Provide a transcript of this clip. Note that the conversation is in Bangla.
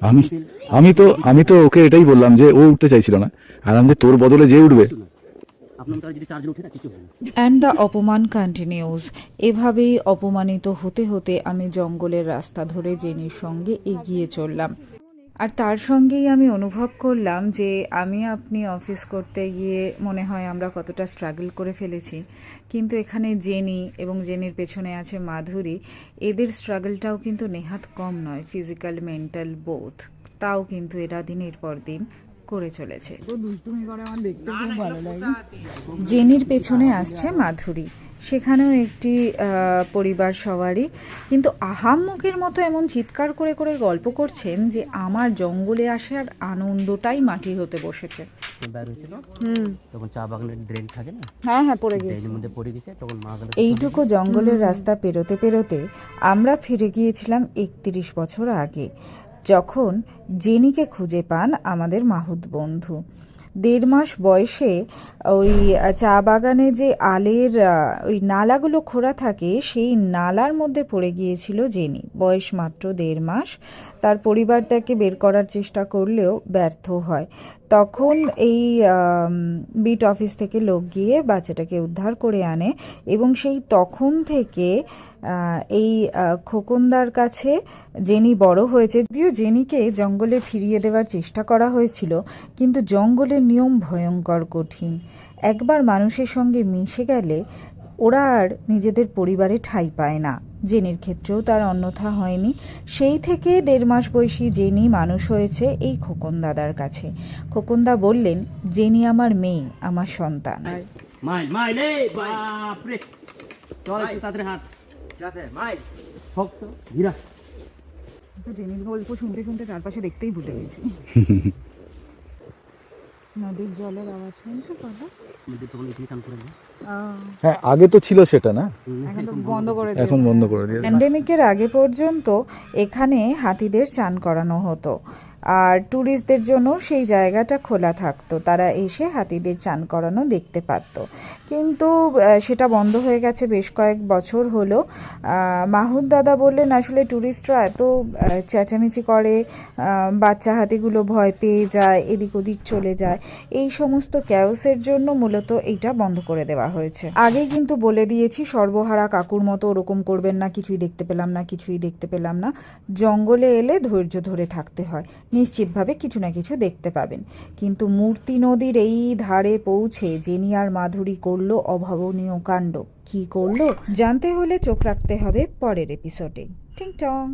আমি আমি তো ওকে এটাই বললাম যে ও উঠতে চাইছিল না, আর আমি যে তোর বদলে যে উঠবে। অ্যান্ড দ্য অপমান কন্টিনিউজ। এভাবেই অপমানিত হতে হতে আমি জঙ্গলের রাস্তা ধরে জেনির সঙ্গে এগিয়ে চললাম। আর তার সঙ্গেই আমি অনুভব করলাম যে আপনি অফিস করতে গিয়ে মনে হয় আমরা কতটা স্ট্রাগল করে ফেলেছি, কিন্তু এখানে জেনি এবং জেনির পেছনে আছে মাধুরী, এদের স্ট্রাগলটাও কিন্তু নেহাত কম নয়, ফিজিক্যাল মেন্টাল বোথ। তাও কিন্তু এরা দিনের পর দিন করে চলেছে। জেনির পেছনে আসছে মাধুরী, সেখানেও একটি পরিবার সবারই, কিন্তু আহাম্মকের মতো এমন চিৎকার করে করে গল্প করছেন যে আমার জঙ্গলে আসার আনন্দটাই মাটি হতে বসেছে। তখন চা বাগানের ড্রেন থাকে না, হ্যাঁ হ্যাঁ, পড়ে গেছে। ড্রেনের মধ্যে পড়ে গেছে, তখন মা গেল। এইটুকু জঙ্গলের রাস্তা পেরোতে পেরোতে আমরা ফিরে গিয়েছিলাম 31 বছর আগে, যখন জেনিকে খুঁজে পান আমাদের মাহুত বন্ধু। 1.5 মাস বয়সে ওই চা বাগানে যে আলের ওই নালাগুলো খোঁড়া থাকে, সেই নালার মধ্যে পড়ে গিয়েছিল জেনি। বয়স মাত্র 1.5 মাস। তার পরিবার তাকে বের করার চেষ্টা করলেও ব্যর্থ হয়। তখন এই বিট অফিস থেকে লোক গিয়ে বাচ্চাটাকে উদ্ধার করে আনে, এবং সেই তখন থেকে এই খোকনদার কাছে জেনি বড় হয়েছে। যদিও জেনিকে জঙ্গলে ফিরিয়ে দেওয়ার চেষ্টা করা হয়েছিল, কিন্তু জঙ্গলের নিয়ম ভয়ঙ্কর কঠিন। একবার মানুষের সঙ্গে মিশে গেলে ওরা আর নিজেদের পরিবারে ঠাঁই পায় না। জেনির ক্ষেত্রেও তার অন্যথা হয়নি। সেই থেকে 1.5 মাস বয়সী জেনি মানুষ হয়েছে এই খোকন দাদার কাছে। খোকনদা বললেন, জেনি আমার মেয়ে, আমার সন্তান। মাইল মাইল, এই বাপ রে, চল একটু তাড়াতাড়ি হাঁট। যাতে মাইল শক্ত ঘিরা। জেনির গল্প শুনতে শুনতে চারপাশে দেখতেই ভুলে গেছি। নদীর জলের আওয়াজ শুনছো কথা? তখন এখানে চান করে দিই। হ্যাঁ, আগে তো ছিল সেটা না, এখন তো বন্ধ করে এখন বন্ধ করে দিয়েছে। প্যান্ডেমিকের আগে পর্যন্ত এখানে হাতিদের চান করানো হতো, আর ট্যুরিস্টদের জন্য সেই জায়গাটা খোলা থাকতো, তারা এসে হাতিদের চান করানো দেখতে পারত। কিন্তু সেটা বন্ধ হয়ে গেছে বেশ কয়েক বছর হলো। মাহুত দাদা বললেন আসলে ট্যুরিস্টরা এত চেঁচামেচি করে, বাচ্চা হাতিগুলো ভয় পেয়ে যায়, এদিক ওদিক চলে যায়, এই সমস্ত ক্যাওসের জন্য মূলত এইটা বন্ধ করে দেওয়া হয়েছে। আগেই কিন্তু বলে দিয়েছি, সর্বহারা কাকুর মতো ওরকম করবেন না, কিছুই দেখতে পেলাম না, কিছুই দেখতে পেলাম না। জঙ্গলে এলে ধৈর্য ধরে থাকতে হয়, নিশ্চিতভাবে কিছু না কিছু দেখতে পাবেন। কিন্তু মূর্তি নদীর এই ধারে পৌঁছে জেনি আর মাধুরী করলো অভাবনীয় কাণ্ড। কি করলো জানতে হলে চোখ রাখতে হবে পরের এপিসোডে। টিং টং।